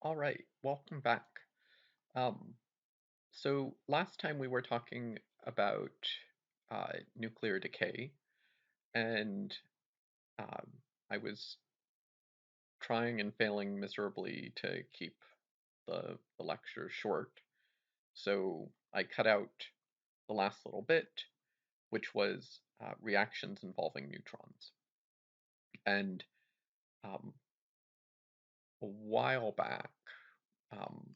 All right, welcome back. Um, so last time we were talking about nuclear decay, and um, I was trying and failing miserably to keep the lecture short. So I cut out the last little bit, which was reactions involving neutrons. And um, a while back, um,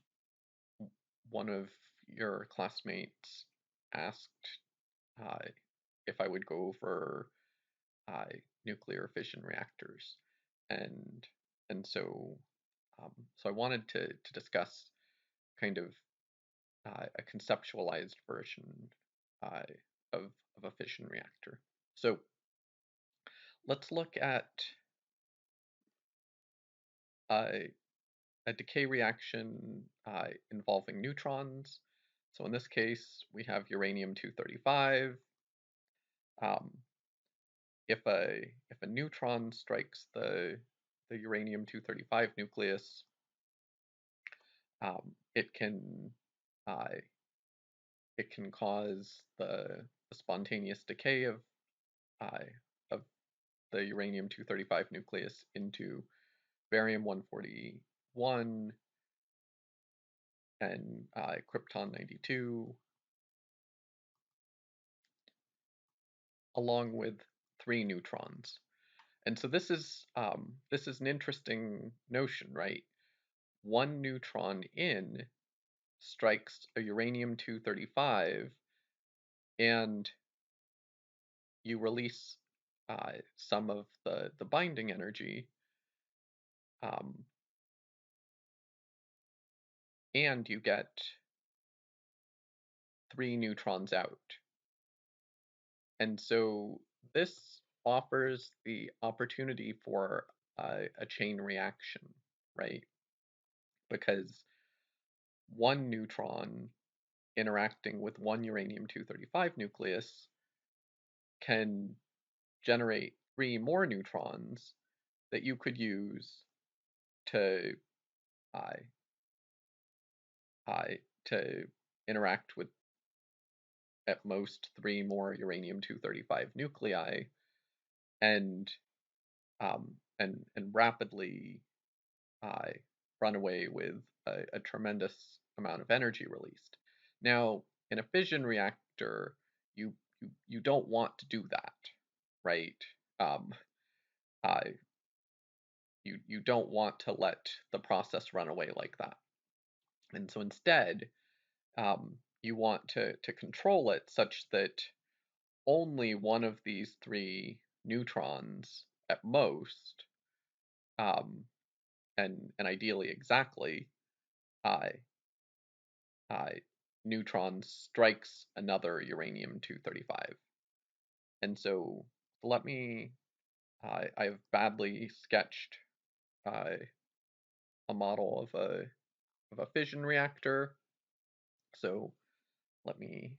one of your classmates asked uh, if I would go over uh, nuclear fission reactors, and and so I wanted to discuss kind of a conceptualized version uh, of a fission reactor. So let's look at uh, a decay reaction involving neutrons. So in this case, we have uranium 235. Um, if a neutron strikes the uranium 235 nucleus, it can uh, it can cause the spontaneous decay uh, of the uranium 235 nucleus into barium 141 and krypton 92, along with three neutrons. And so this is an interesting notion, right? One neutron in strikes a uranium 235, and you release some of the binding energy, um, and you get three neutrons out. And so this offers the opportunity for a chain reaction, right? Because one neutron interacting with one uranium 235 nucleus can generate three more neutrons that you could use to uh, uh, to interact with at most three more uranium 235 nuclei and and rapidly uh, run away with a tremendous amount of energy released. Now, in a fission reactor, you don't want to do that, right? Um, uh, you don't want to let the process run away like that, and so instead, you want to control it such that only one of these three neutrons at most, um, and ideally exactly, uh, uh, neutron strikes another uranium 235. And so let me, I've badly sketched uh, a model of a fission reactor. So let me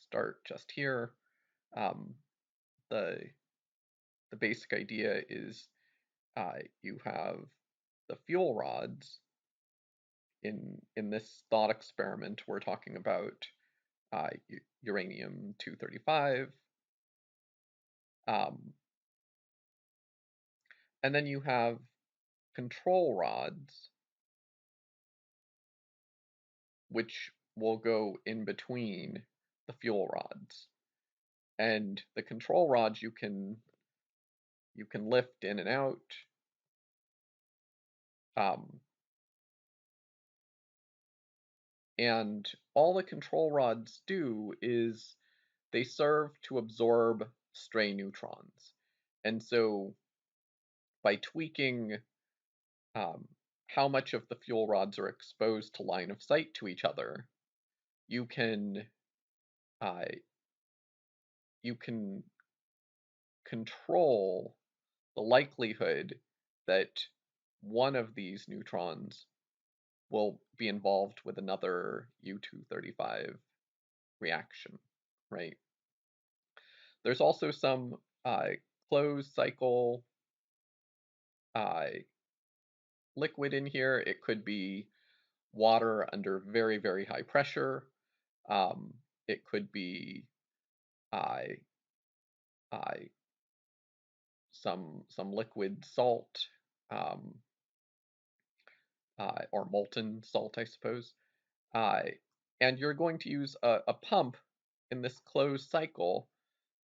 start just here. Um, the the basic idea is you have the fuel rods. In this thought experiment, we're talking about uranium 235. Um, and then you have control rods, which will go in between the fuel rods. And the control rods you can lift in and out. Um, and all the control rods do is they serve to absorb stray neutrons. And so by tweaking um, how much of the fuel rods are exposed to line of sight to each other, you can uh, you can control the likelihood that one of these neutrons will be involved with another U-235 reaction, right? There's also some closed cycle uh, liquid in here. It could be water under very, very high pressure. Um, it could be I I some liquid salt, um, or molten salt, I suppose. Uh, and you're going to use a pump in this closed cycle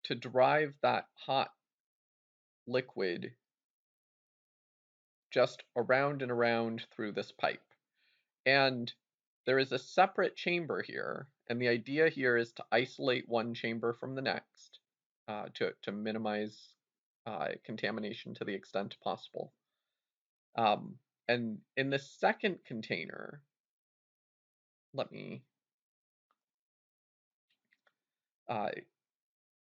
to drive that hot liquid just around and around through this pipe. And there is a separate chamber here, and the idea here is to isolate one chamber from the next to minimize contamination to the extent possible. And in the second container, let me, uh,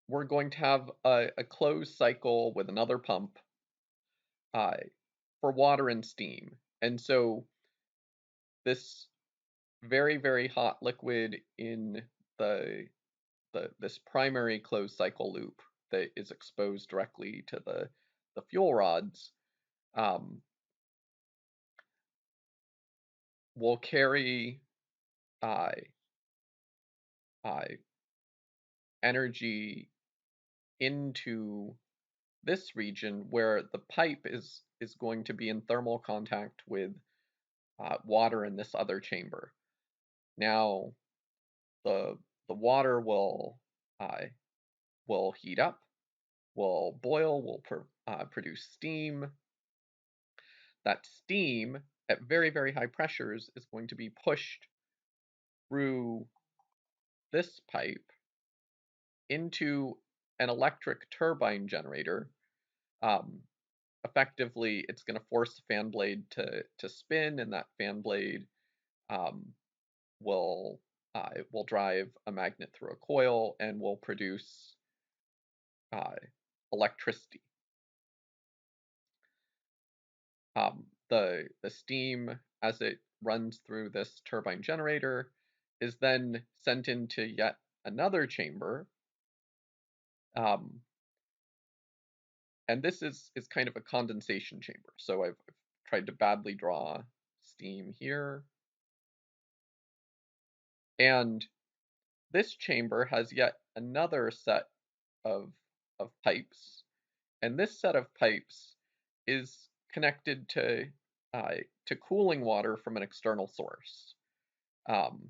we're going to have a closed cycle with another pump uh, for water and steam. And so this very, very hot liquid in the this primary closed cycle loop that is exposed directly to the fuel rods um, will carry uh, uh, energy into this region where the pipe is going to be in thermal contact with water in this other chamber. Now the water will heat up, will boil, will produce steam. That steam at very, very high pressures is going to be pushed through this pipe into an electric turbine generator. Um, Effectively, it's going to force the fan blade to spin, and that fan blade um, will will drive a magnet through a coil and will produce uh, electricity. The steam, as it runs through this turbine generator, is then sent into yet another chamber. Um, and this is kind of a condensation chamber. So I've tried to badly draw steam here. And this chamber has yet another set of, of pipes. And this set of pipes is connected to cooling water from an external source. Um,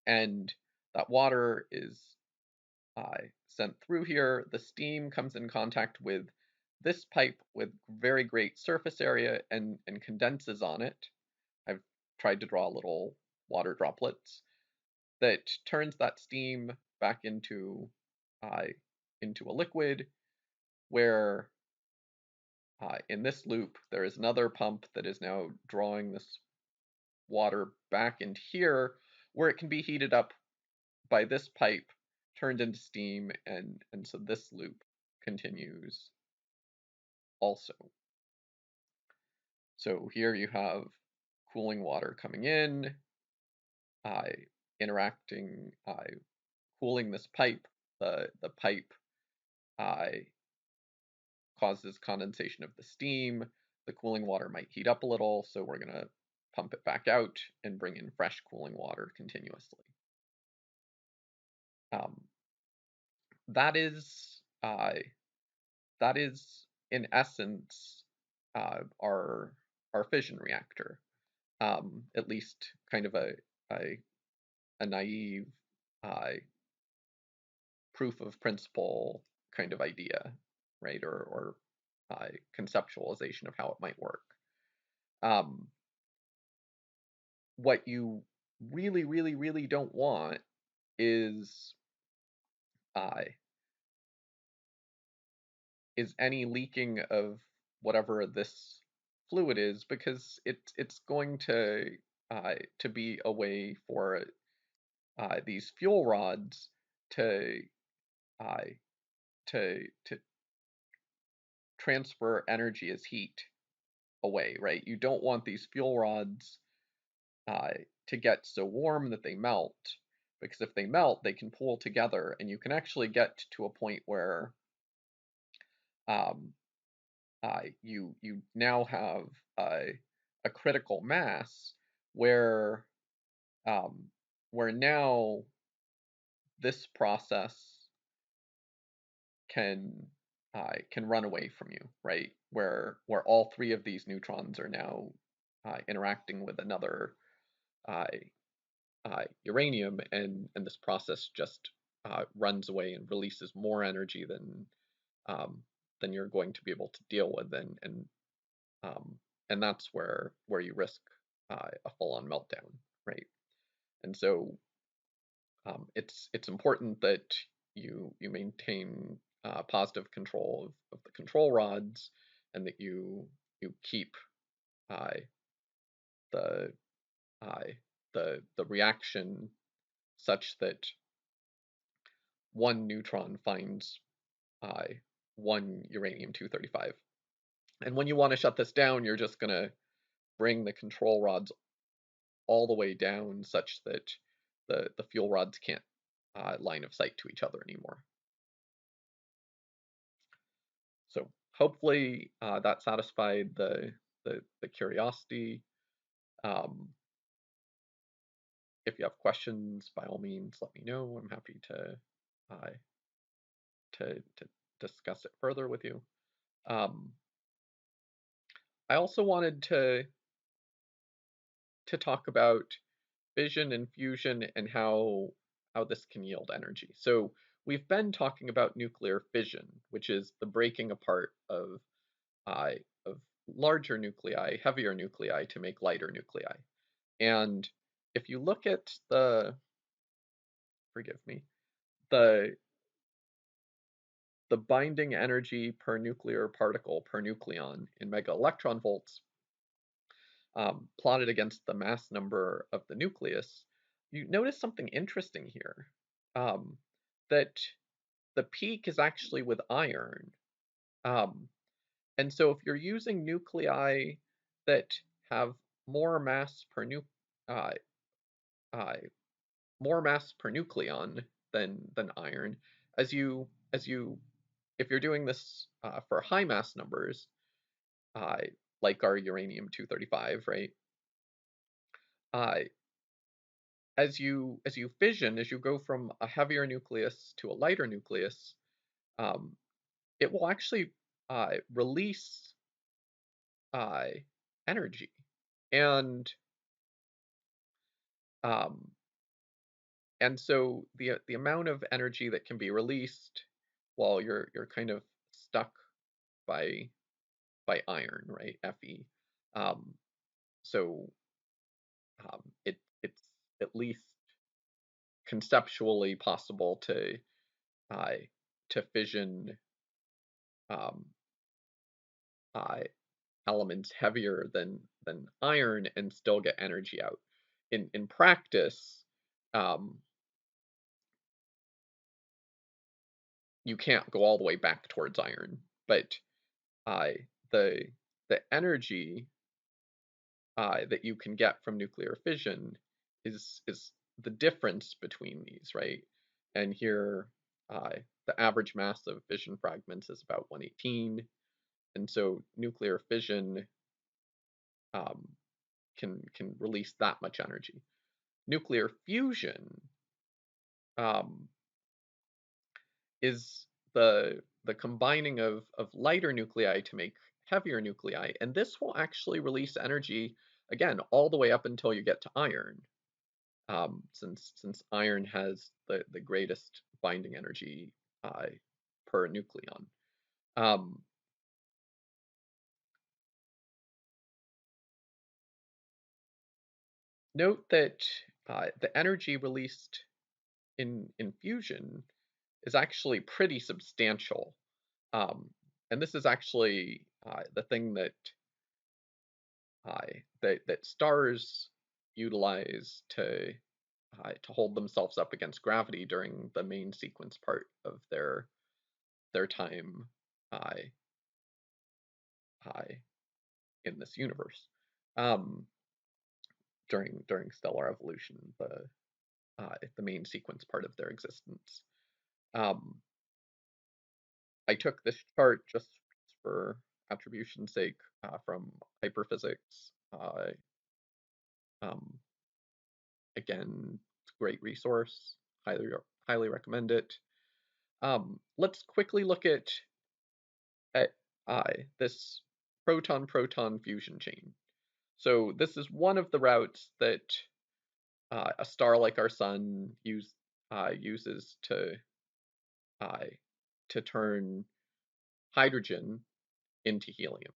and that water is sent through here. The steam comes in contact with this pipe with very great surface area and condenses on it. I've tried to draw little water droplets that turns that steam back uh, into a liquid where in this loop there is another pump that is now drawing this water back into here where it can be heated up by this pipe turned into steam, and so this loop continues also. So here you have cooling water coming in, uh, interacting, cooling this pipe. The pipe uh, causes condensation of the steam. The cooling water might heat up a little, so we're going to pump it back out and bring in fresh cooling water continuously. Um, that is that is in essence our fission reactor. At least kind of a, a naive uh, proof of principle kind of idea, right? Or conceptualization of how it might work. Um, what you really, really, really don't want is uh, any leaking of whatever this fluid is, because it's going to be a way for these fuel rods to uh, to transfer energy as heat away, right? You don't want these fuel rods uh, to get so warm that they melt, because if they melt, they can pool together, and you can actually get to a point where um, you now have a critical mass where um, where now this process can can run away from you, right? Where all three of these neutrons are now interacting with another uh, uranium, and this process just runs away and releases more energy um, than you're going to be able to deal with, um, and that's where you risk a full-on meltdown, right? And so it's important that you maintain positive control of the control rods, and that you keep uh, the uh, the reaction such that one neutron finds uh, one uranium-235. And when you want to shut this down, you're just going to bring the control rods all the way down such that the fuel rods can't line of sight to each other anymore. So hopefully that satisfied the curiosity. Um, if you have questions, by all means, let me know. I'm happy uh, to discuss it further with you. Um, I also wanted to talk about fission and fusion and how this can yield energy. So we've been talking about nuclear fission, which is the breaking apart uh, of larger nuclei, heavier nuclei to make lighter nuclei. And if you look at forgive me, the the binding energy per nuclear particle per nucleon in mega electron volts, plotted against the mass number of the nucleus, you notice something interesting here. Um, that the peak is actually with iron. Um, and so if you're using nuclei that have more mass per uh, uh, more mass per nucleon than iron, as you if you're doing this for high mass numbers, uh, like our uranium-235, right? Uh, as you fission, as you go from a heavier nucleus to a lighter nucleus, um, it will actually release uh, energy, and um, and so the amount of energy that can be released while you're kind of stuck by iron, right? Fe. Um, so it's at least conceptually possible uh, to fission um, uh, elements heavier than iron and still get energy out. In practice, um, you can't go all the way back towards iron, but uh, the the energy that you can get from nuclear fission is the difference between these, right? And here, uh, the average mass of fission fragments is about 118, and so nuclear fission um, can release that much energy. Nuclear fusion um, is the combining of lighter nuclei to make heavier nuclei, and this will actually release energy again all the way up until you get to iron, since iron has the greatest binding energy per nucleon. Um, Note that the energy released in fusion is actually pretty substantial. Um, and this is actually the thing that stars utilize to hold themselves up against gravity during the main sequence part of their time uh, uh, in this universe. Um, during stellar evolution, the main sequence part of their existence. Um, I took this chart just for attribution's sake from hyperphysics Uh, um, again, it's a great resource. Highly highly recommend it. Let's quickly look at this proton-proton fusion chain. So this is one of the routes that a star like our sun uses uh, to turn hydrogen into helium.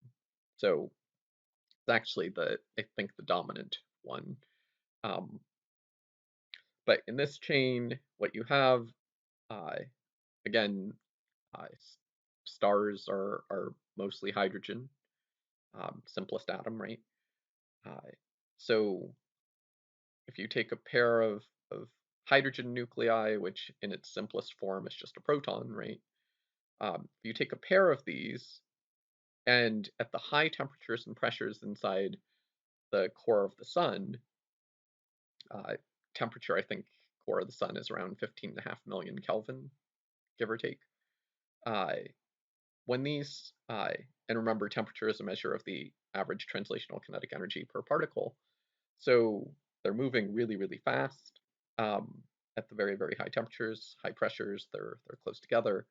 So it's actually I think the dominant one. Um, but in this chain, what you have, uh, again, uh, stars are mostly hydrogen, simplest atom, right? Uh, so if you take a pair of hydrogen nuclei, which in its simplest form is just a proton, right? If you take a pair of these, and at the high temperatures and pressures inside the core of the sun, uh, temperature, I think, core of the sun is around 15.5 million Kelvin, give or take. Uh, when these, and remember, temperature is a measure of the average translational kinetic energy per particle. So they're moving really, really fast um, at the very, very high temperatures, high pressures. They're close together.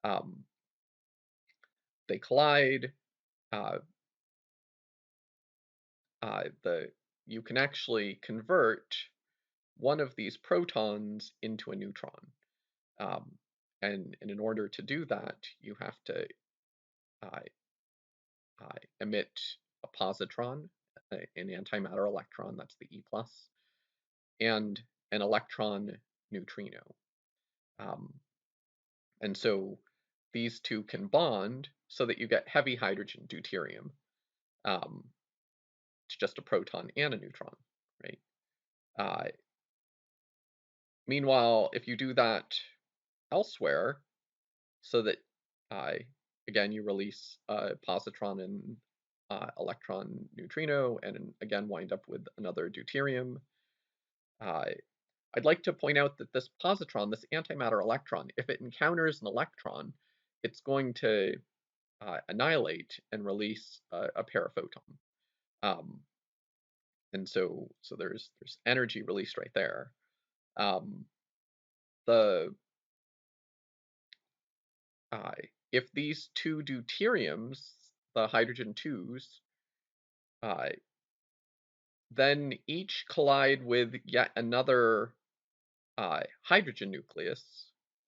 Um, they collide. Uh, the you can actually convert one of these protons into a neutron. Um, and in order to do that, you have to uh, emit a positron, an antimatter electron, that's the E plus, and an electron neutrino. Um, and so these two can bond so that you get heavy hydrogen deuterium. It's just a proton and a neutron, right? Uh, Meanwhile, if you do that elsewhere, so that uh, again you release a positron and electron neutrino, and again wind up with another deuterium. Uh, I'd like to point out that this positron, this antimatter electron, if it encounters an electron, it's going to annihilate and release a pair of photon. Um, and so there's energy released right there. Um, the uh, if these two deuteriums, the hydrogen twos, uh, then each collide with yet another hydrogen nucleus.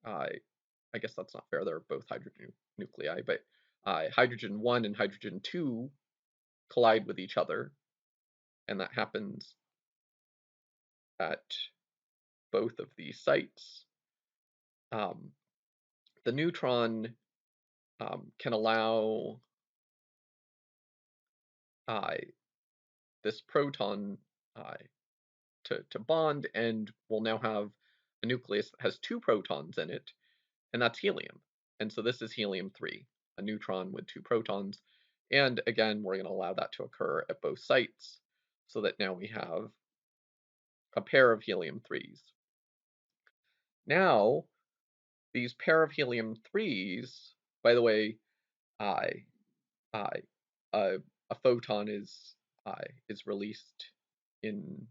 I guess that's not fair. They're both hydrogen nuclei, but hydrogen 1 and hydrogen 2 collide with each other, and that happens at both of these sites. Um, the neutron can allow uh, this proton uh, to bond, and we'll now have a nucleus that has two protons in it, and that's helium. And so this is helium-3, a neutron with two protons. And again, we're going to allow that to occur at both sites so that now we have a pair of helium-3s. Now, these pair of helium-3s, by the way, I, I, a photon is released in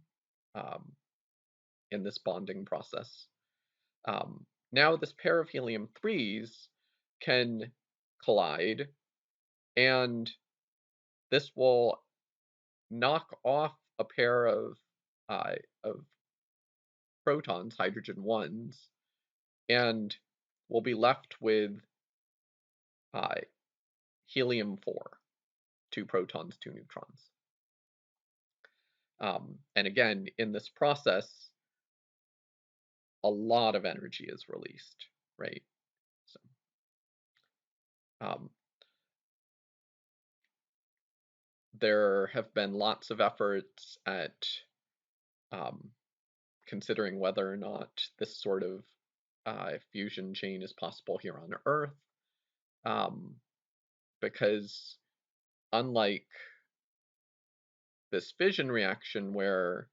um, in this bonding process. Now this pair of helium-3s can collide, and this will knock off a pair of protons, hydrogen ones, and we'll be left with uh, helium-4, two protons, two neutrons. And again, in this process, a lot of energy is released, right? So, um, there have been lots of efforts at um, considering whether or not this sort of fusion chain is possible here on Earth, um, because unlike this fission reaction where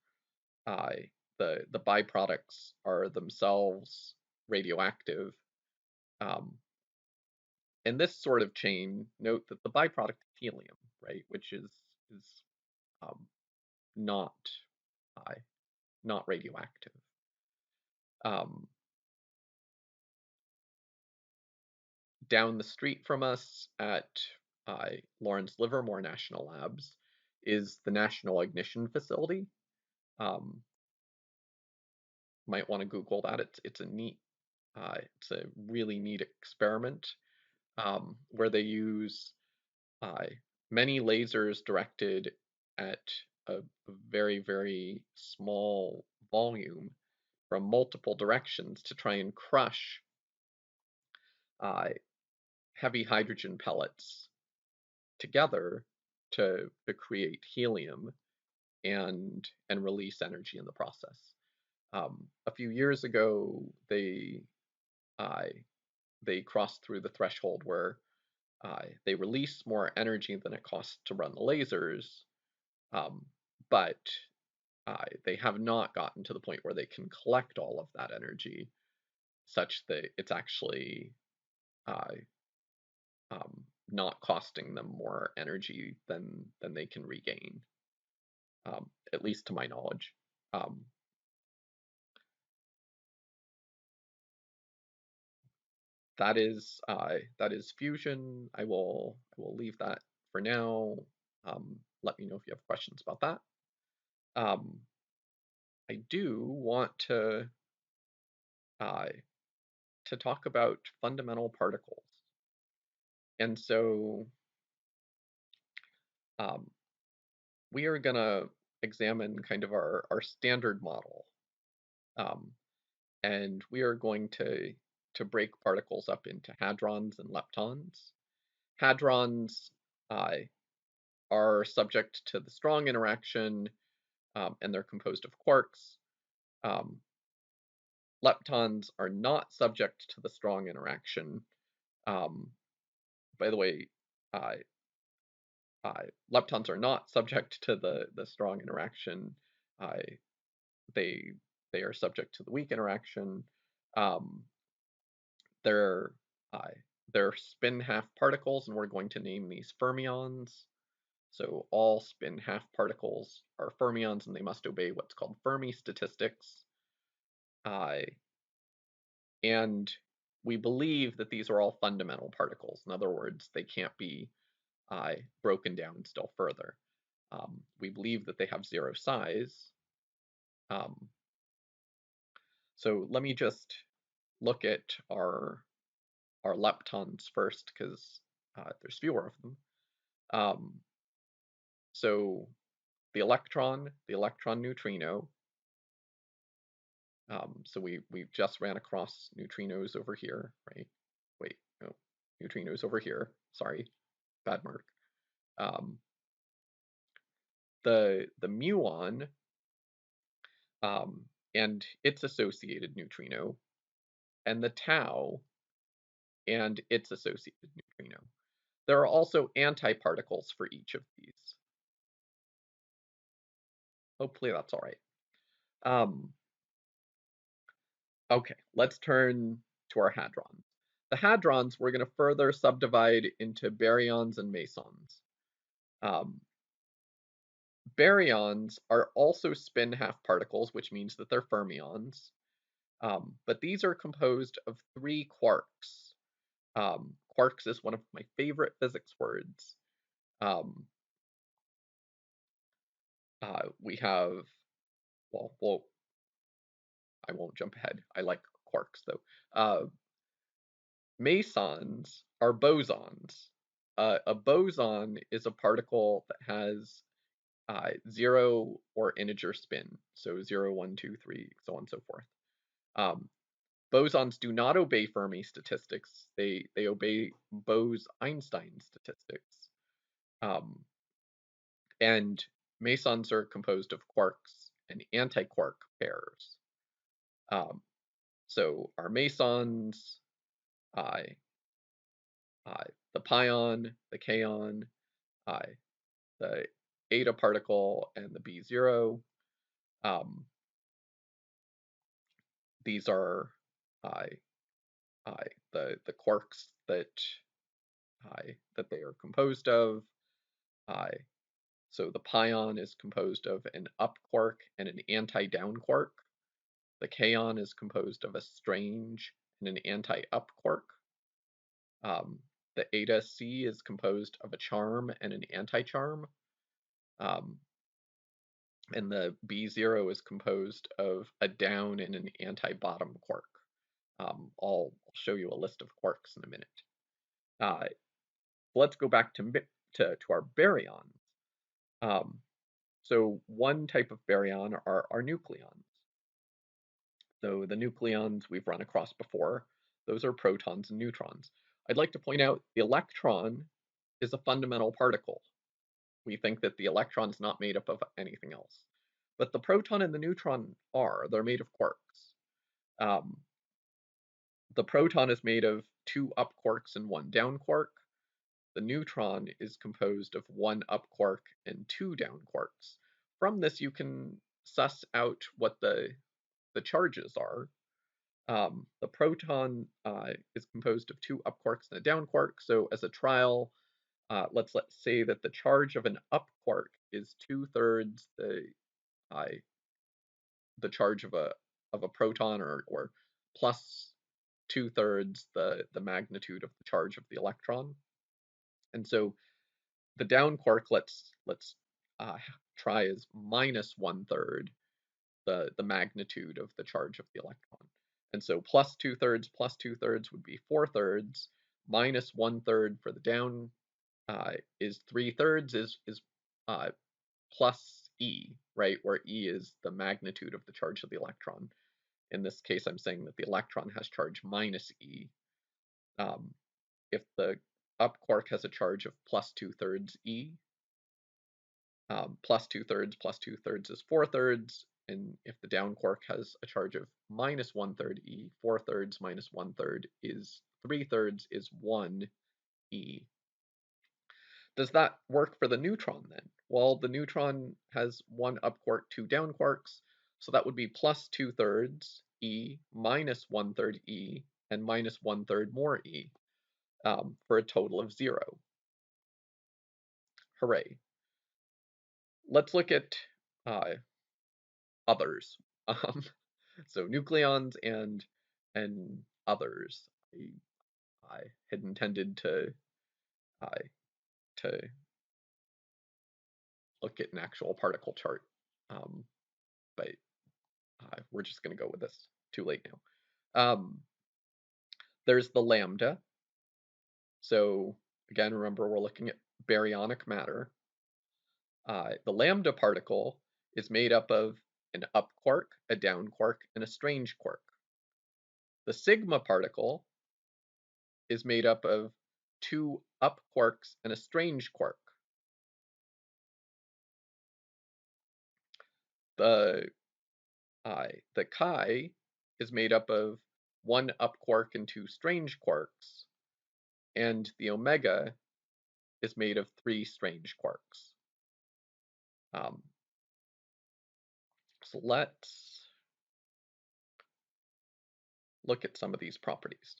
uh, the byproducts are themselves radioactive, um, in this sort of chain, note that the byproduct is helium, right, which is um, not uh, not radioactive. Um, Down the street from us at Lawrence Livermore National Labs is the National Ignition Facility. Um, might want to Google that. It's a really neat experiment where they use uh, many lasers directed at a very small volume from multiple directions to try and crush uh, heavy hydrogen pellets together to create helium and release energy in the process. A few years ago, uh, they crossed through the threshold where they release more energy than it costs to run the lasers, um, but they have not gotten to the point where they can collect all of that energy such that it's actually uh, not costing them more energy than they can regain, at least to my knowledge. Um, that is fusion. I will leave that for now. Let me know if you have questions about that. Um, I do want uh, to talk about fundamental particles, and so um, we are gonna examine kind of our standard model, um, and we are going to break particles up into hadrons and leptons. Hadrons uh, are subject to the strong interaction, and they're composed of quarks. Um, Leptons are not subject to the strong interaction. Um, by the way, uh, leptons are not subject to the strong interaction. Uh, they they are subject to the weak interaction. Um, they're uh, they're spin half particles, and we're going to name these fermions. So all spin half particles are fermions, and they must obey what's called Fermi statistics. Uh, and we believe that these are all fundamental particles. In other words, they can't be broken down still further. We believe that they have zero size. Um, so let me just look at our leptons first, because there's fewer of them. Um, so the electron neutrino. So we just ran across neutrinos over here, right? Wait, no, neutrinos over here. Sorry, bad mark. Um, the muon um, and its associated neutrino, and the tau and its associated neutrino. There are also antiparticles for each of these. Hopefully that's all right. Um, okay, let's turn to our hadrons. The hadrons we're going to further subdivide into baryons and mesons. Um, Baryons are also spin half particles, which means that they're fermions. But these are composed of three quarks. Quarks is one of my favorite physics words. Um, we have, well, I won't jump ahead. I like quarks though. Mesons are bosons. A boson is a particle that has zero or integer spin, so 0, 1, 2, 3, so on and so forth. Um, Bosons do not obey Fermi statistics. They obey Bose-Einstein statistics. Um, and mesons are composed of quarks and antiquark pairs. Um, so our mesons, uh, the pion, the kaon, uh, the eta particle, and the B0. Um, these are uh, the quarks that they are composed of. So the pion is composed of an up quark and an anti-down quark. The kaon is composed of a strange and an anti-up quark. The eta C is composed of a charm and an anti-charm. Um, and the B0 is composed of a down and an anti-bottom quark. I'll show you a list of quarks in a minute. Let's go back to our baryons. So one type of baryon are nucleons. So the nucleons we've run across before, those are protons and neutrons. I'd like to point out the electron is a fundamental particle. We think that the electron is not made up of anything else. But the proton and the neutron are. They're made of quarks. The proton is made of 2 up quarks and 1 down quark. The neutron is composed of 1 up quark and 2 down quarks. From this, you can suss out what the charges are. The proton is composed of 2 up quarks and a down quark. So as a trial, let's say that the charge of an up quark is 2/3 the charge of a proton, or plus 2/3 the magnitude of the charge of the electron. And so the down quark, let's try as minus 1/3 the magnitude of the charge of the electron. And so plus 2/3 would be 4/3, minus 1/3 for the down is 3/3, is plus E, right? Where E is the magnitude of the charge of the electron. In this case, I'm saying that the electron has charge minus E. If the up quark has a charge of plus 2/3 E, plus 2/3 is 4/3, and if the down quark has a charge of minus 1/3 E, 4/3 minus 1/3 is 3/3 is 1 E. Does that work for the neutron then? Well, the neutron has 1 up quark, 2 down quarks, so that would be plus 2/3 E minus 1/3 E and minus 1/3 more E, for a total of 0. Hooray. Let's look at others. So nucleons and others. I had intended to to look at an actual particle chart, but we're just going to go with this. Too late now. There's the lambda. So again, remember we're looking at baryonic matter. The lambda particle is made up of an up quark, a down quark, and a strange quark. The sigma particle is made up of 2 up quarks and a strange quark. The chi is made up of 1 up quark and 2 strange quarks, and the omega is made of 3 strange quarks. So let's look at some of these properties.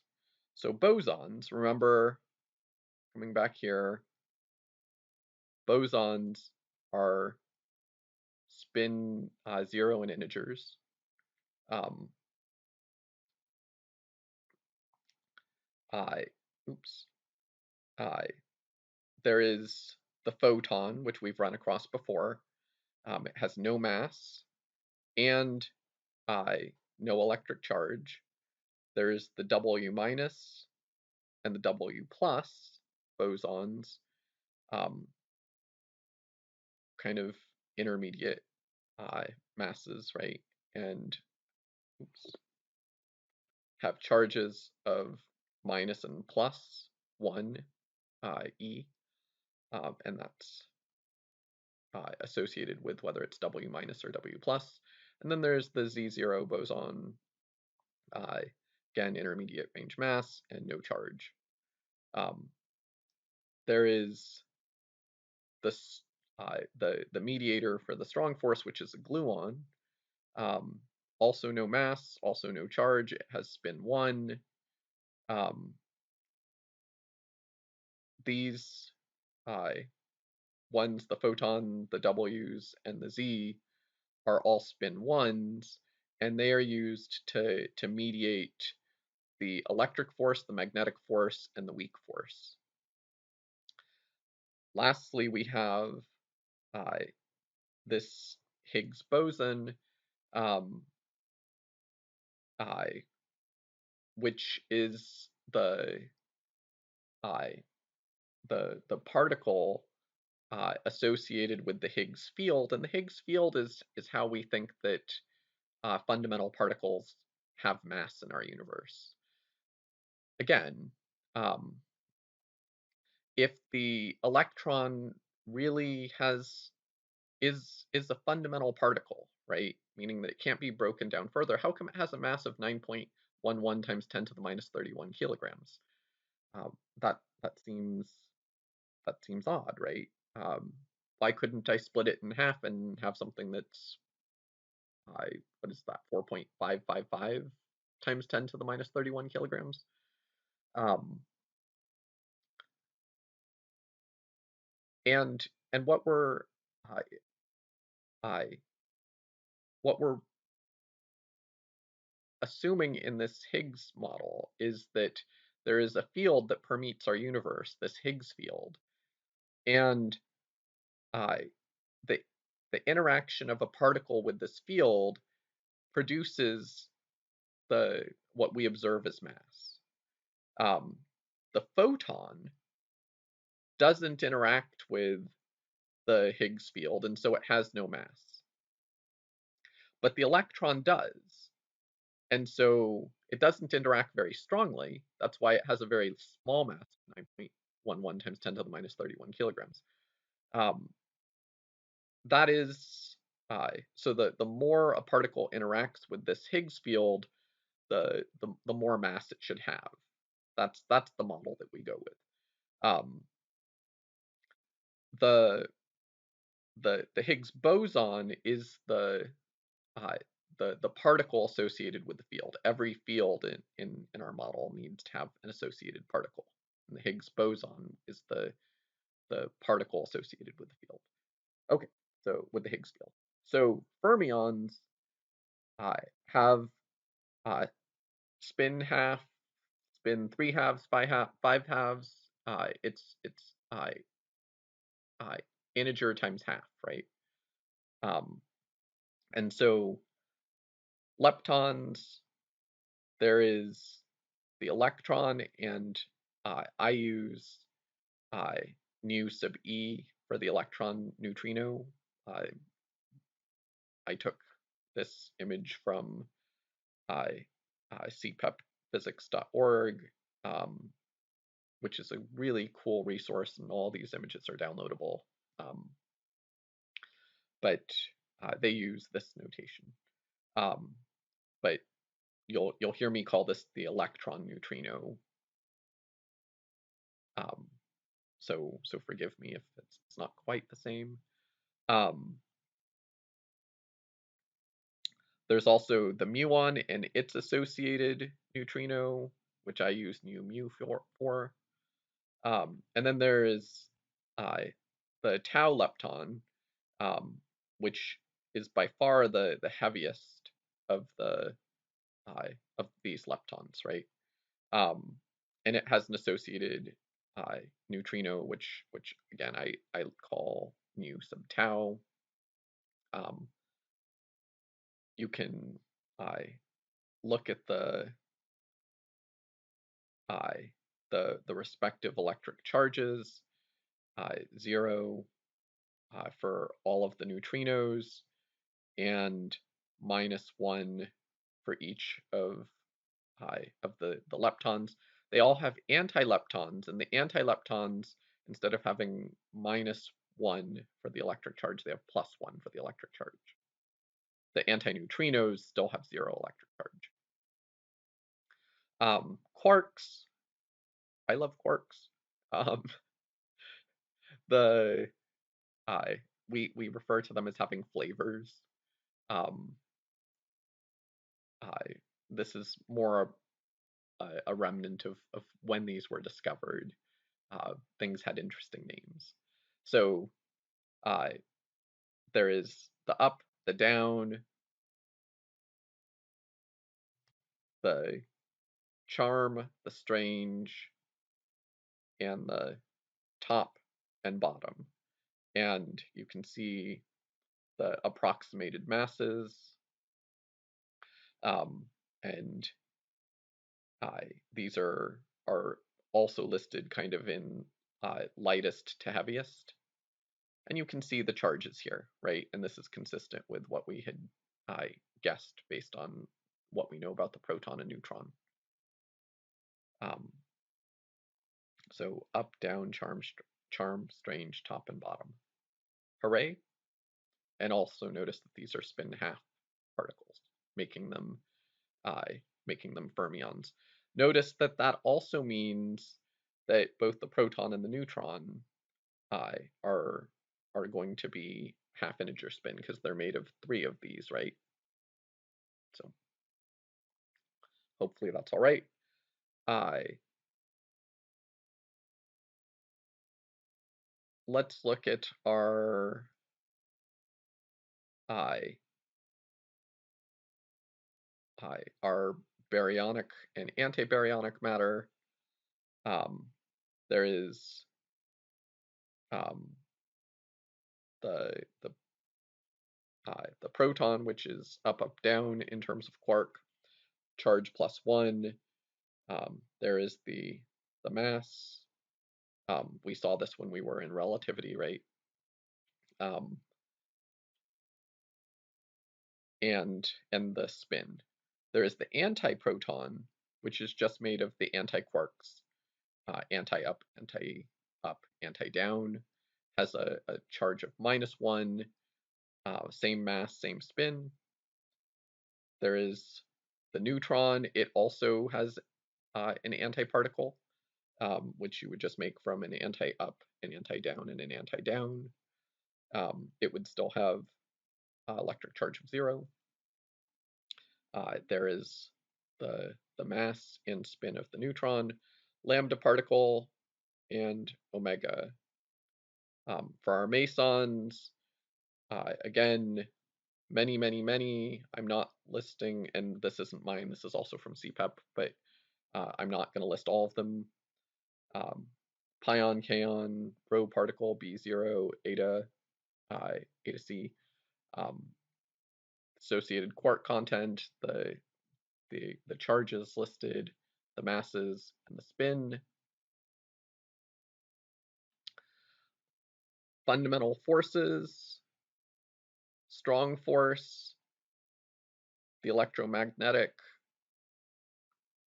So bosons, remember, coming back here, bosons are spin 0 and integers. There is the photon, which we've run across before. It has no mass and no electric charge. There's the W minus and the W plus bosons, kind of intermediate masses, right? And have charges of minus and plus 1 E, and that's associated with whether it's W minus or W plus. And then there's the Z0 boson, again, intermediate range mass and no charge. There is the mediator for the strong force, which is a gluon. Also no mass, also no charge. It has spin 1. These ones, the photon, the W's, and the Z, are all spin 1s, and they are used to mediate the electric force, the magnetic force, and the weak force. Lastly, we have uh, this Higgs boson, um, uh, which is uh, the particle associated with the Higgs field, and the Higgs field is how we think that fundamental particles have mass in our universe. Again, um, if the electron really is a fundamental particle, right? Meaning that it can't be broken down further. How come it has a mass of 9.11 times 10 to the minus 31 kilograms? Um, that seems odd, right? Um, why couldn't I split it in half and have something that's what is that, 4.555 times 10 to the minus 31 kilograms? Um, and and uh, uh, what we're assuming in this Higgs model is that there is a field that permeates our universe, this Higgs field, and uh, the the interaction of a particle with this field produces the what we observe as mass. Um, the photon doesn't interact with the Higgs field, and so it has no mass. But the electron does, and so it doesn't interact very strongly. That's why it has a very small mass, 9.11 times 10 to the minus 31 kilograms. Um, that is, so the more a particle interacts with this Higgs field, the more mass it should have. That's the model that we go with. Um, the the Higgs boson is uh, the particle associated with the field. Every field in our model needs to have an associated particle. And the Higgs boson is the particle associated with the field. Okay, so with the Higgs field. So fermions uh, have uh, spin half, spin 3 halves, 5 halves. It's integer times half, right? Um, and so leptons, there is the electron, and I use uh, nu sub e for the electron neutrino. Uh, I took this image from uh, cpepphysics.org, um, which is a really cool resource, and all these images are downloadable. Um, but they use this notation. Um, but you'll hear me call this the electron neutrino. Um, so forgive me if it's not quite the same. Um, there's also the muon and its associated neutrino, which I use nu mu for. And then there is the tau lepton, which is by far the heaviest of the of these leptons, right? Um, and it has an associated neutrino, which again I call nu sub tau. You can look at uh, the respective electric charges, 0 for all of the neutrinos, and -1 for each of the leptons. They all have anti-leptons, and the anti-leptons, instead of having -1 for the electric charge, they have +1 for the electric charge. The antineutrinos still have 0 electric charge. Quarks, I love quarks. Um, the we refer to them as having flavors. Um, this is more a remnant of when these were discovered. Things had interesting names. So Uh, there is the up, the down, the charm, the strange, and the top and bottom. And you can see the approximated masses, um, and these are also listed kind of in lightest to heaviest. And you can see the charges here, right? And this is consistent with what we had guessed based on what we know about the proton and neutron. Um, so up, down, charm, strange, top, and bottom. Hooray! And also notice that these are spin half particles, making them uh, making them fermions. Notice that that also means that both the proton and the neutron are going to be half integer spin because they're made of 3 of these, right? So hopefully that's all right. Let's look at our our baryonic and antibaryonic matter. There is the the the proton, which is up, up, down in terms of quark, charge +1. There is the mass. We saw this when we were in relativity, right? And the spin. There is the antiproton, which is just made of the antiquarks, anti-up, anti-up, anti-down, has a charge of -1, same mass, same spin. There is the neutron. It also has an antiparticle, which you would just make from an anti-up, an anti-down, and an anti-down. It would still have electric charge of 0. There is the mass and spin of the neutron, lambda particle, and omega. For our mesons, again, many, many, many. I'm not listing, and this isn't mine, this is also from CPEP, but I'm not going to list all of them. Pion, kaon, rho particle, B0, eta, eta C, associated quark content, the charges listed, the masses, and the spin. Fundamental forces, strong force, the electromagnetic,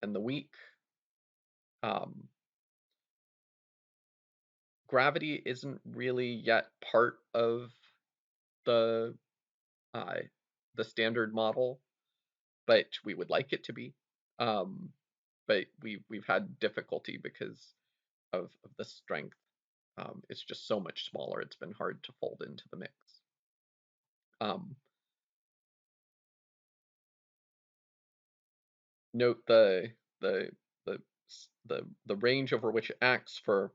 and the weak. Gravity isn't really yet part of the standard model, but we would like it to be. But we've had difficulty because of the strength. It's just so much smaller. It's been hard to fold into the mix. Note the range over which it acts for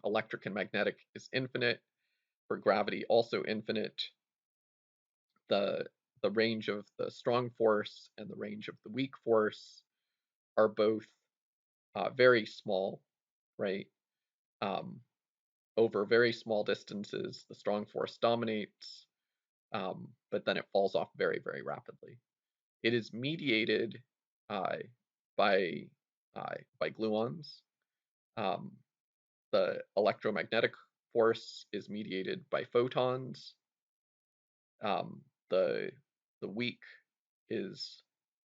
electric and magnetic is infinite. For gravity, also infinite. The range of the strong force and the range of the weak force are both very small, right? Over very small distances, the strong force dominates, but then it falls off very, very rapidly. It is mediated by gluons. The electromagnetic force is mediated by photons. The weak is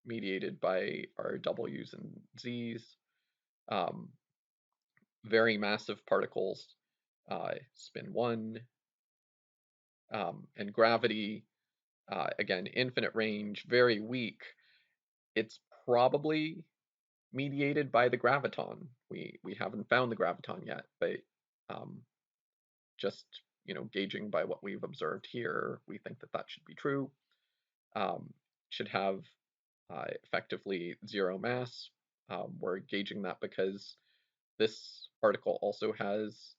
mediated by our W's and Z's. Very massive particles, spin 1. And gravity, again, infinite range, very weak. It's probably mediated by the graviton. We haven't found the graviton yet, but just gauging by what we've observed here, we think that should be true. Should have effectively 0 mass. We're gauging that because this particle also has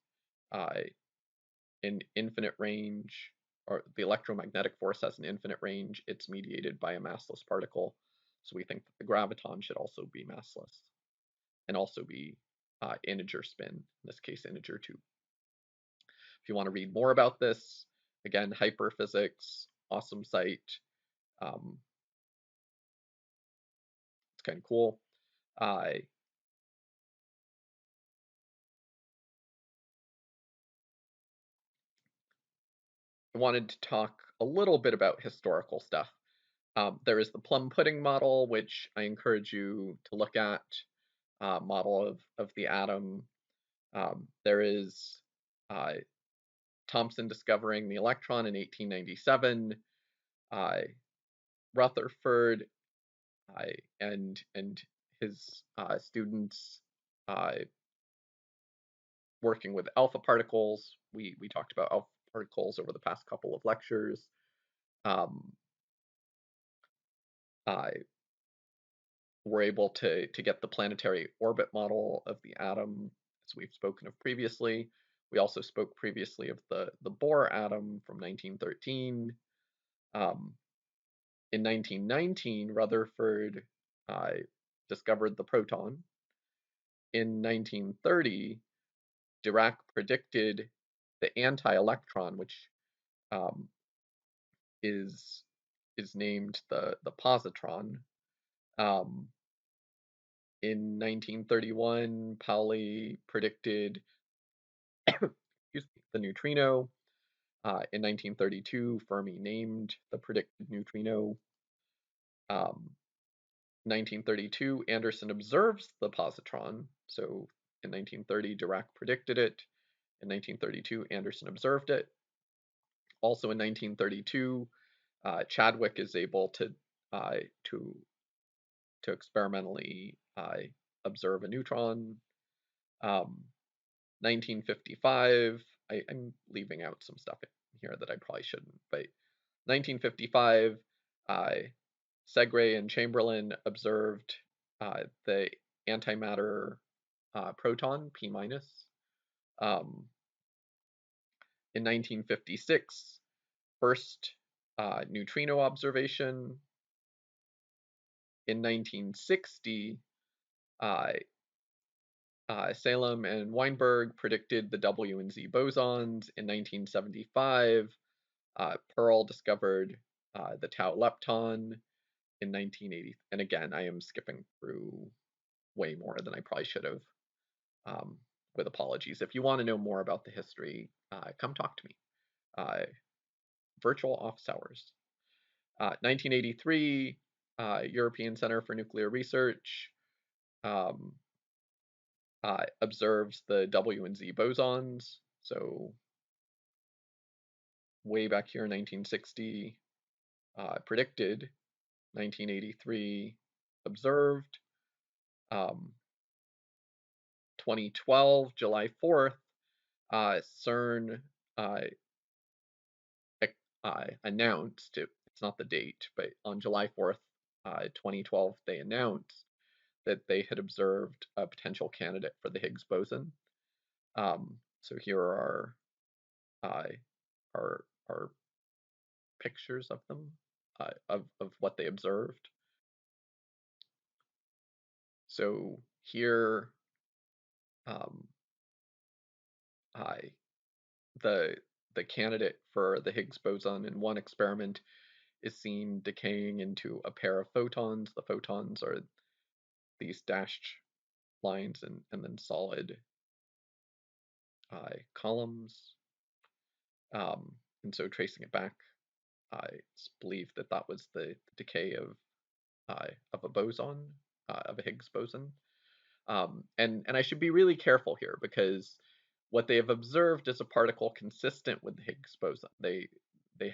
an infinite range, or the electromagnetic force has an infinite range, it's mediated by a massless particle. So we think that the graviton should also be massless and also be integer spin, in this case integer 2. If you want to read more about this, again, Hyperphysics, awesome site. It's kind of cool. I wanted to talk a little bit about historical stuff. There is the plum pudding model, which I encourage you to look at, model of the atom. There is Thomson discovering the electron in 1897, Rutherford and his students working with alpha particles. We talked about alpha particles over the past couple of lectures. Um, we're able to get the planetary orbit model of the atom, as we've spoken of previously. We also spoke previously of the Bohr atom from 1913. In 1919, Rutherford discovered the proton. In 1930, Dirac predicted the anti-electron, which um, is named the positron. In 1931, Pauli predicted the neutrino. In 1932, Fermi named the predicted neutrino. 1932, Anderson observes the positron. So in 1930, Dirac predicted it. In 1932, Anderson observed it. Also in 1932, Chadwick is able to experimentally observe a neutron. 1955, I'm leaving out some stuff here that I probably shouldn't, but 1955, Segre and Chamberlain observed the antimatter proton, P minus. In 1956, first neutrino observation. In 1960, Salem and Weinberg predicted the W and Z bosons. In 1975, Pearl discovered the tau lepton. In 1980, and again, I am skipping through way more than I probably should have, with apologies. If you want to know more about the history, come talk to me. Virtual office hours. 1983, European Center for Nuclear Research um, observes the W and Z bosons. So way back here in 1960, predicted, 1983, observed. 2012, July 4th, CERN announced, it's not the date, but on July 4th, 2012, they announced that they had observed a potential candidate for the Higgs boson. So here are our pictures of them, of what they observed. So here, the candidate for the Higgs boson in one experiment is seen decaying into a pair of photons. The photons are these dashed lines and then solid columns. And so tracing it back, it's believed that that was the decay of a boson, of a Higgs boson. And I should be really careful here, because what they have observed is a particle consistent with the Higgs boson. They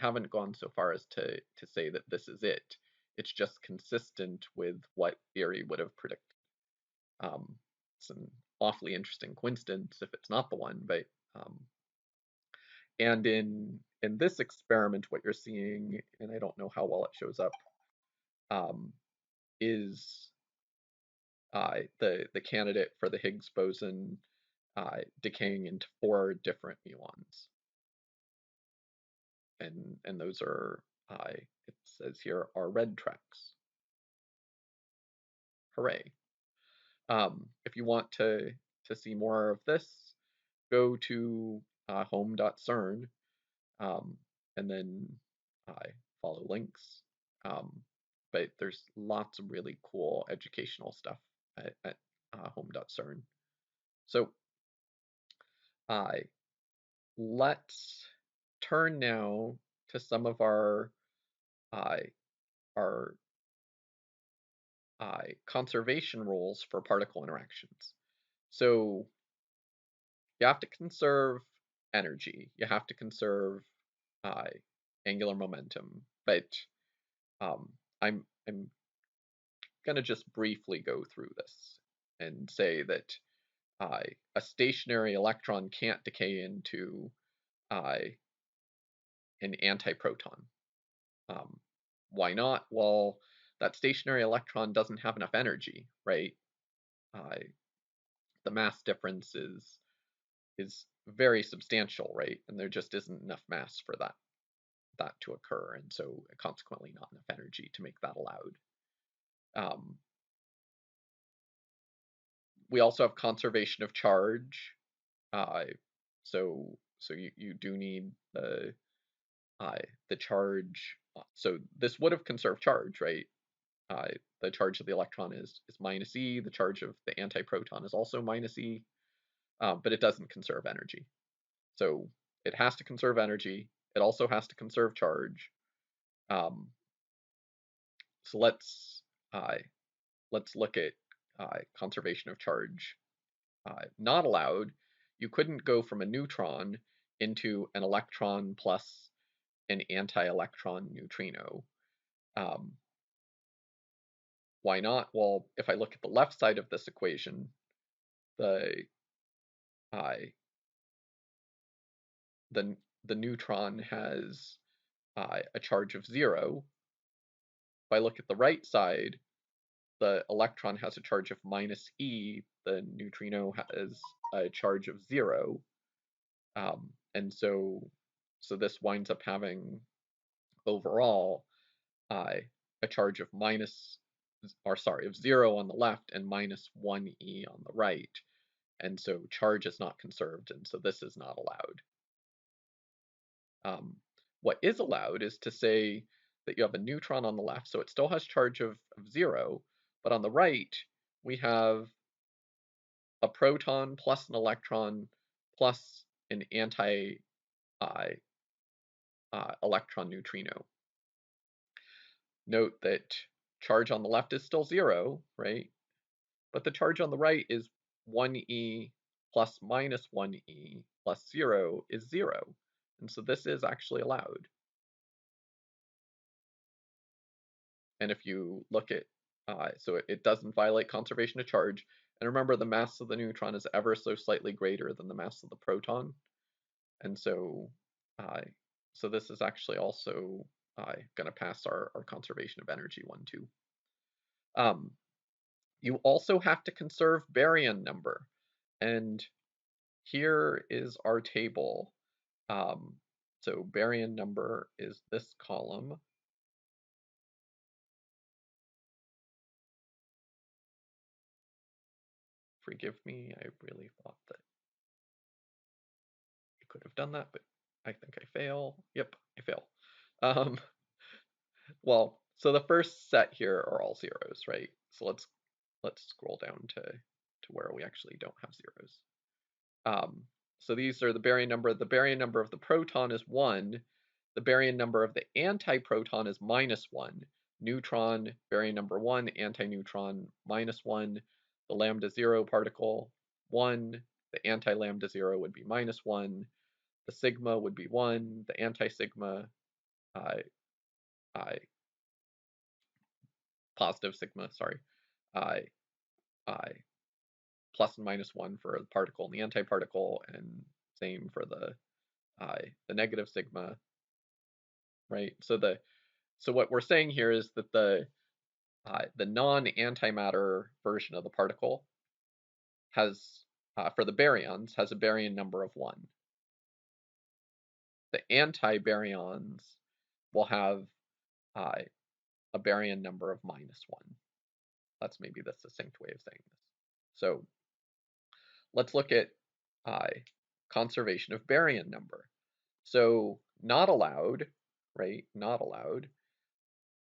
haven't gone so far as to say that this is it. It's just consistent with what theory would have predicted. It's an awfully interesting coincidence if it's not the one, but and in this experiment, what you're seeing, and I don't know how well it shows up, is the candidate for the Higgs boson decaying into 4 different muons. and those are, it says here, are red tracks. Hooray. If you want to see more of this, go to home.cern, and then follow links. But there's lots of really cool educational stuff at home.cern. So let's turn now to some of our our conservation rules for particle interactions. So you have to conserve energy. You have to conserve uh, angular momentum. But I'm gonna just briefly go through this and say that a stationary electron can't decay into an antiproton. Why not? Well, that stationary electron doesn't have enough energy, right? Uh, the mass difference is very substantial, right? And there just isn't enough mass for that to occur, and so consequently not enough energy to make that allowed. We also have conservation of charge. Uh, so you do need the charge. So this would have conserved charge, right? The charge of the electron is minus e. The charge of the antiproton is also minus e, but it doesn't conserve energy. So it has to conserve energy. It also has to conserve charge. So let's look at conservation of charge. Not allowed. You couldn't go from a neutron into an electron plus an anti-electron neutrino. Why not? Well, if I look at the left side of this equation, the uh, the the neutron has a charge of 0. If I look at the right side, the electron has a charge of minus e. The neutrino has a charge of 0, and so this winds up having overall a charge of of 0 on the left and minus 1e on the right. And so charge is not conserved, and so this is not allowed. What is allowed is to say that you have a neutron on the left, so it still has charge of 0, but on the right, we have a proton plus an electron plus an anti electron neutrino. Note that charge on the left is still 0, right? But the charge on the right is 1e plus minus 1e plus 0 is 0. And so this is actually allowed. And if you look at, so it doesn't violate conservation of charge. And remember, the mass of the neutron is ever so slightly greater than the mass of the proton. And so, so this is actually also going to pass our conservation of energy one too. You also have to conserve baryon number. And here is our table. So baryon number is this column. Forgive me, I really thought that I could have done that, but I think I fail. Yep, I fail. Um, well, so the first set here are all zeros, right? So let's scroll down to where we actually don't have zeros. So these are the baryon number. The baryon number of the proton is 1. The baryon number of the antiproton is -1. Neutron, baryon number 1, antineutron -1. The lambda 0 particle, 1. The anti-lambda 0 would be -1. The sigma would be 1. The anti-sigma, uh, uh, positive sigma, sorry, uh, uh, plus and -1 for the particle and the antiparticle, and same for the negative sigma, right? So what we're saying here is that the non-antimatter version of the particle has, for the baryons, has a baryon number of 1. the anti-baryons will have a baryon number of -1. That's maybe the succinct way of saying this. So let's look at uh, conservation of baryon number. So not allowed, right? Not allowed.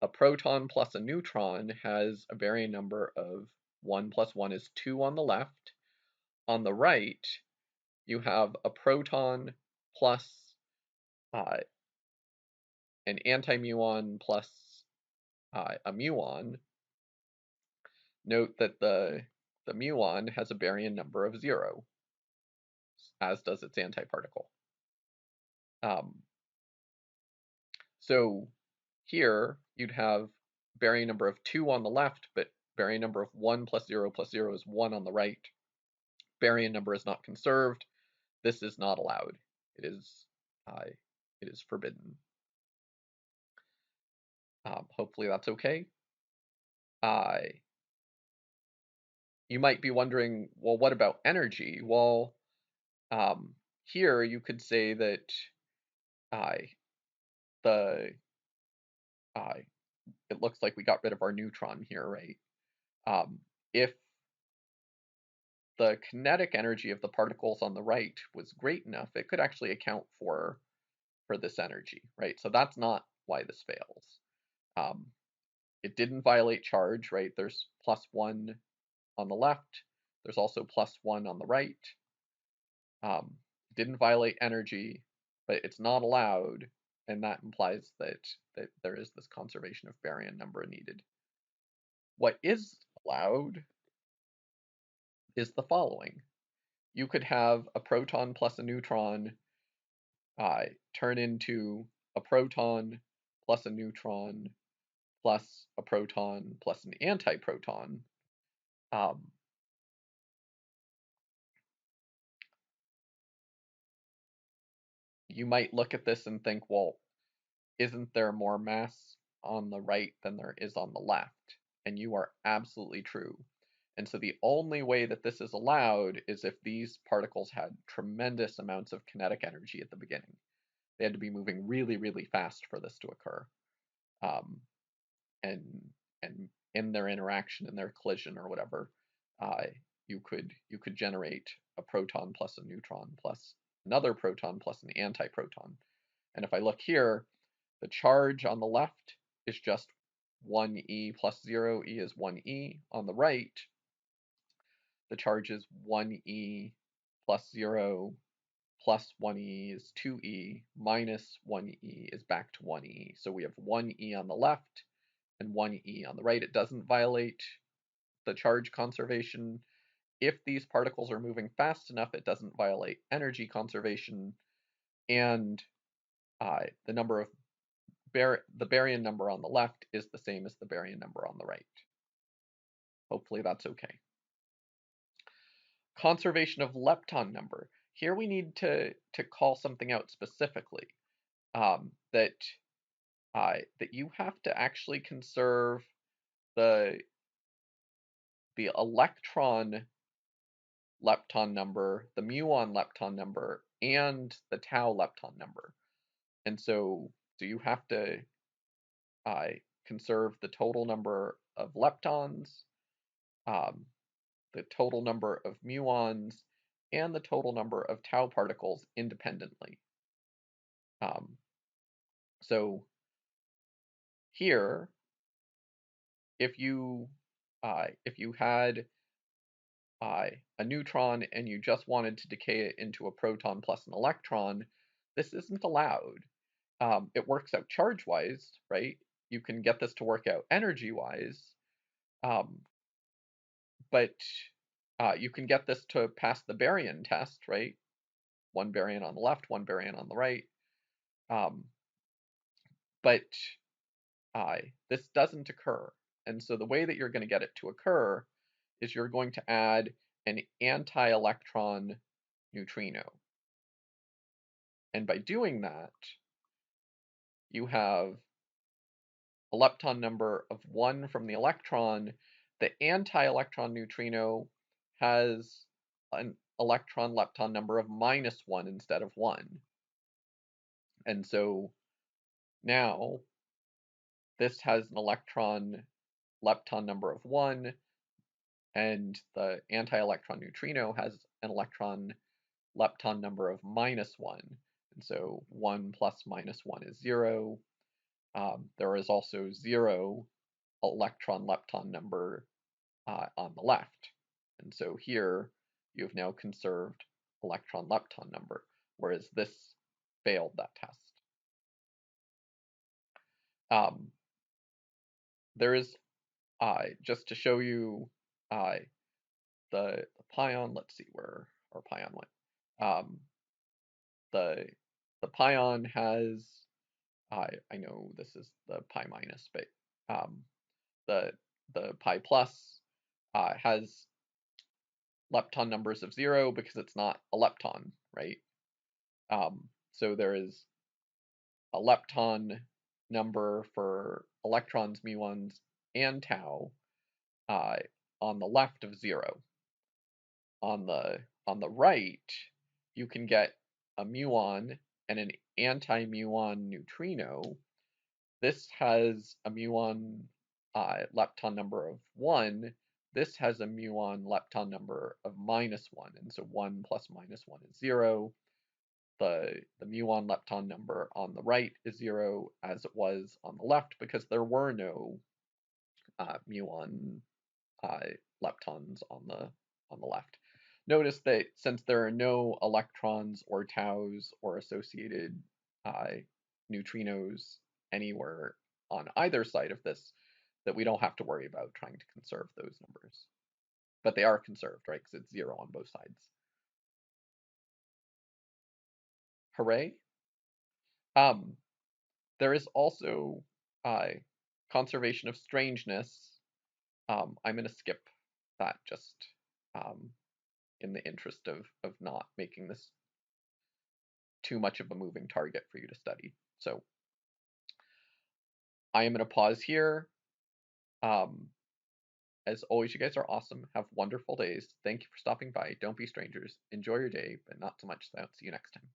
A proton plus a neutron has a baryon number of 1 plus 1 is 2 on the left. On the right, you have a proton plus uh, an antimuon plus a muon. Note that the muon has a baryon number of 0, as does its antiparticle. So here you'd have baryon number of 2 on the left, but baryon number of 1 plus 0 is 1 on the right. Baryon number is not conserved. This is not allowed. It is forbidden. Hopefully that's okay. You might be wondering, well, what about energy? Well, here you could say that the it looks like we got rid of our neutron here, right? If the kinetic energy of the particles on the right was great enough, it could actually account for this energy, right? So that's not why this fails. It didn't violate charge, right? There's +1 on the left. There's also +1 on the right. Didn't violate energy, but it's not allowed, and that implies that there is this conservation of baryon number needed. What is allowed is the following. You could have a proton plus a neutron turn into a proton plus a neutron plus a proton plus an antiproton. You might look at this and think, well, isn't there more mass on the right than there is on the left? And you are absolutely true. And so the only way that this is allowed is if these particles had tremendous amounts of kinetic energy at the beginning. They had to be moving really, really fast for this to occur. And in their interaction, in their collision or whatever, you could generate a proton plus a neutron plus another proton plus an antiproton. And if I look here, the charge on the left is just 1e plus 0, e is 1e. On the right, the charge is 1e plus 0 plus 1e is 2e minus 1e is back to 1e. So we have 1e on the left and 1e on the right. It doesn't violate the charge conservation. If these particles are moving fast enough, it doesn't violate energy conservation. And the number of the baryon number on the left is the same as the baryon number on the right. Hopefully that's okay. Conservation of lepton number. Here we need to call something out specifically, that you have to actually conserve the electron lepton number, the muon lepton number, and the tau lepton number. And so you have to conserve the total number of leptons, the total number of muons, and the total number of tau particles independently. So here, if you had a neutron and you just wanted to decay it into a proton plus an electron, this isn't allowed. It works out charge-wise, right? You can get this to work out energy-wise, but you can get this to pass the baryon test, right? One baryon on the left, one baryon on the right. But this doesn't occur. And so the way that you're going to get it to occur is you're going to add an anti-electron neutrino. And by doing that, you have a lepton number of 1 from the electron. The anti-electron neutrino has an electron lepton number of -1 instead of 1. And so now this has an electron lepton number of 1, and the anti-electron neutrino has an electron lepton number of -1. And so 1 plus -1 is 0. There is also 0 electron lepton number on the left. And so here you've now conserved electron lepton number, whereas this failed that test. There is, just to show you the pion, let's see where our pion went. The pion has, I know this is the pi minus, but the pi plus has lepton numbers of 0 because it's not a lepton, right? So there is a lepton number for electrons, muons, and tau on the left of 0. On the right, you can get a muon and an anti-muon neutrino. This has a muon lepton number of 1. This has a muon lepton number of -1, and so 1 plus -1 is 0. The muon lepton number on the right is 0, as it was on the left, because there were no muon leptons on the left. Notice that since there are no electrons or taus or associated neutrinos anywhere on either side of this, that we don't have to worry about trying to conserve those numbers. But they are conserved, right? Because it's 0 on both sides. Hooray! There is also conservation of strangeness. I'm going to skip that just in the interest of not making this too much of a moving target for you to study. So I am going to pause here. As always, you guys are awesome. Have wonderful days. Thank you for stopping by. Don't be strangers. Enjoy your day, but not so much so. See you next time.